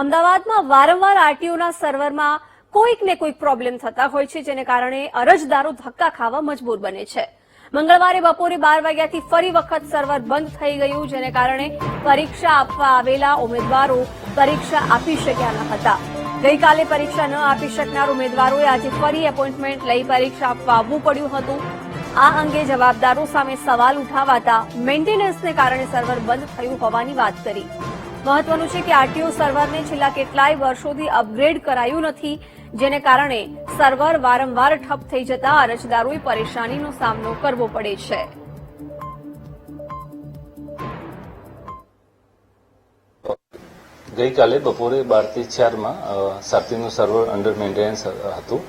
અમદાવાદમાં વારંવાર આરટીઓના સર્વરમાં કોઈક ને કોઈક પ્રોબ્લેમ થતા હોય છે, જેને કારણે અરજદારો ધક્કા ખાવા મજબૂર બને છે. મંગળવારે બપોરે 12 વાગ્યાથી ફરી વખત સર્વર બંધ થઈ ગયું, જેને કારણે પરીક્ષા આપવા આવેલા ઉમેદવારો પરીક્ષા આપી શક્યા ન હતા. ગઈકાલે પરીક્ષા ન આપી શકનાર ઉમેદવારોએ આજે ફરી એપોઇન્ટમેન્ટ લઈ પરીક્ષા આપવા આવવું પડ્યું હતું. આ અંગે જવાબદારો સામે સવાલ ઉઠાવાતા મેન્ટેનન્સને કારણે સર્વર બંધ થયું હોવાની વાત કરી. મહત્વનું છે કે આરટીઓ સર્વરને છેલ્લા કેટલાય વર્ષોથી અપગ્રેડ કરાયું નથી, જેને કારણે સર્વર વારંવાર ઠપ થઈ જતા અરજદારોએ પરેશાનીનો સામનો કરવો પડે છે. ગઈકાલે બપોરે 12 થી 4 માં સારથીનું સર્વર અંડર મેન્ટેનન્સ હતું.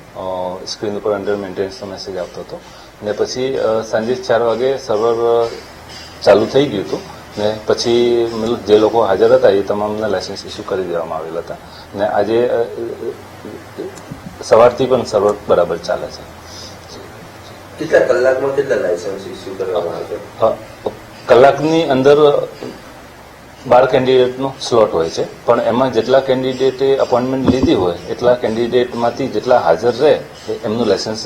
સ્ક્રીન ઉપર અંડર મેન્ટેનન્સનો મેસેજ આવતો હતો ને પછી સાંજે 4 વાગે સર્વર ચાલુ થઈ ગયું હતું ને પછી જે લોકો હાજર હતા એ તમામને લાયસન્સ ઇસ્યુ કરી દેવામાં આવેલા હતા ને આજે સવારથી પણ સર્વર બરાબર ચાલે છે. કેટલા કલાકમાં કેટલા લાયસન્સ ઇસ્યુ કરવામાં આવે છે? કલાકની અંદર 12 કેન્ડિડેટનો સ્લોટ હોય છે, પણ એમાં જેટલા કેન્ડિડેટે અપોઇન્ટમેન્ટ લીધી હોય એટલા કેન્ડિડેટમાંથી જેટલા હાજર રહે એમનું લાયસન્સ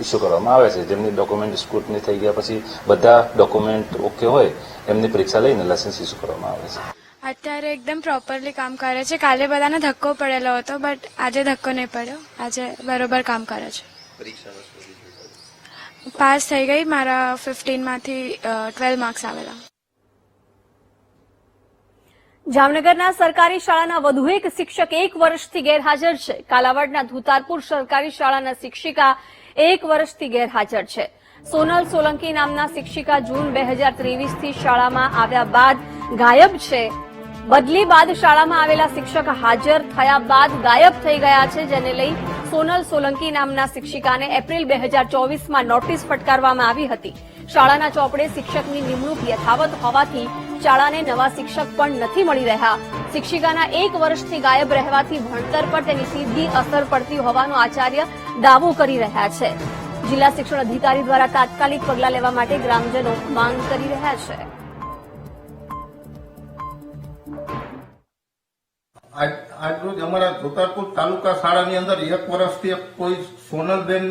ઇસ્યુ કરવામાં આવે છે. જેમની ડોક્યુમેન્ટ સ્ક્રુટની થઈ ગયા પછી બધા ડોક્યુમેન્ટ ઓકે હોય એમની પરીક્ષા લઈને લાયસન્સ ઇસ્યુ કરવામાં આવે છે. અત્યારે એકદમ પ્રોપરલી કામ કરે છે. કાલે બધાને ધક્કો પડેલો હતો, બટ આજે ધક્કો નહીં પડ્યો. આજે બરોબર કામ કરે છે. પાસ થઈ ગઈ. મારા 15 માંથી 12 માર્ક્સ આવેલા. જામનગરના સરકારી શાળાના વધુ એક શિક્ષક 1 વર્ષથી ગેરહાજર છે. કાલાવાડના ધુતારપુર સરકારી શાળાના શિક્ષિકા 1 વર્ષથી ગેરહાજર છે. સોનલ સોલંકી નામના શિક્ષિકા જૂન 2023 થી શાળામાં આવ્યા બાદ ગાયબ છે. બદલી બાદ શાળામાં આવેલા શિક્ષક હાજર થયા બાદ ગાયબ થઈ ગયા છે, જેને લઈ સોનલ સોલંકી નામના શિક્ષિકાને એપ્રિલ 2024માં નોટિસ ફટકારવામાં આવી હતી. શાળાના ચોપડે શિક્ષકની નિમણૂક યથાવત હોવાથી શાળાને નવા શિક્ષક પણ નથી મળી રહ્યા. શિક્ષિકાના 1 વર્ષથી ગાયબ રહેવાથી ભણતર પર તેની સીધી અસર પડતી હોવાનો આચાર્ય દાવો કરી રહ્યા છે. જિલ્લા શિક્ષણ અધિકારી દ્વારા તાત્કાલિક પગલાં લેવા માટે ગ્રામજનો માંગ કરી રહ્યા છે. આજરોજ અમારા ધોતારપુર તાલુકા શાળાની અંદર 1 વર્ષથી કોઈ સોનલબેન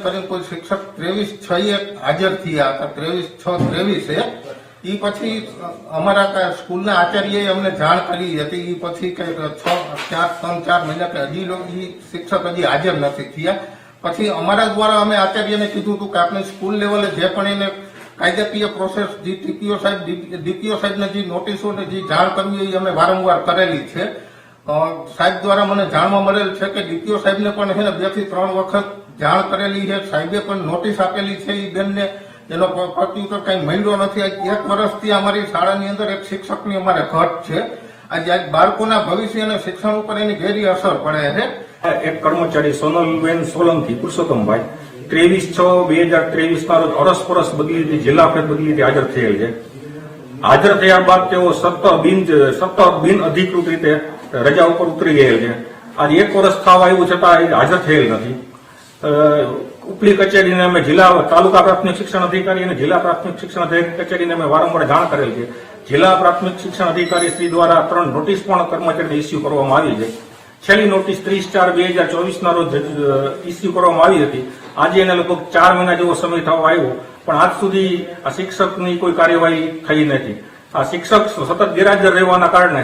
કરીને કોઈ શિક્ષક 23/6 હાજર થયા હતા. 23/6/23 એ પછી અમારા સ્કૂલના આચાર્યએ અમને જાણ કરી હતી. એ પછી 3-4 મહિના કે હજી શિક્ષક હજી હાજર નથી થયા. પછી અમારા દ્વારા અમે આચાર્યને કીધું હતું કે આપણે સ્કૂલ લેવલે જે પણ એને કાયદાકીય પ્રોસેસ જે ડીપીઓ સાહેબને જે નોટિસોને જે જાણ કરવી એ અમે વારંવાર કરેલી છે. સાહેબ દ્વારા મને જાણવા મળેલ છે કે ડીપીઓ સાહેબને પણ છે ને 2 થી 3 વખત જાણ કરેલી છે. સાહેબે પણ નોટિસ આપેલી છે. એ બેનને એનો પ્રત્યુત્તર કઈ મળ્યો નથી. 1 વર્ષથી અમારી શાળાની અંદર એક શિક્ષકની અમારે ઘટ છે. આજે બાળકોના ભવિષ્ય અને શિક્ષણ ઉપર એની ઘેરી અસર પડે છે. એક કર્મચારી સોનલબેન સોલંકી પુરુષોત્તમભાઈ 23/6/2023 ના રોજ અરસપરસ બદલીથી જિલ્લા ફેર બદલીથી હાજર થયેલ છે. હાજર થયા બાદ તેઓ સતત બિન અધિકૃત રીતે રજા ઉપર ઉતરી ગયેલ છે. આજે 1 વર્ષ થવા આવ્યું છતાં હાજર થયેલ નથી. ઉપલી કચેરીને અમે તાલુકા પ્રાથમિક શિક્ષણ અધિકારી અને જિલ્લા પ્રાથમિક શિક્ષણ અધિકારી કચેરીને અમે વારંવાર જાણ કરેલ છે. જિલ્લા પ્રાથમિક શિક્ષણ અધિકારી શ્રી દ્વારા 3 નોટિસ પણ કર્મચારીને ઇસ્યુ કરવામાં આવી છે. છેલ્લી નોટિસ 30/4/2024 ના રોજ ઇસ્યુ કરવામાં આવી હતી. આજે એને લગભગ 4 મહિના જેવો સમય થવા આવ્યો, પણ આજ સુધી આ શિક્ષકની કોઈ કાર્યવાહી થઈ નથી. આ શિક્ષક સતત ગેરહાજર રહેવાના કારણે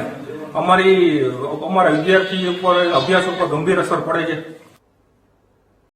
અમારા વિદ્યાર્થી ઉપર અભ્યાસ ઉપર ગંભીર અસર પડે છે.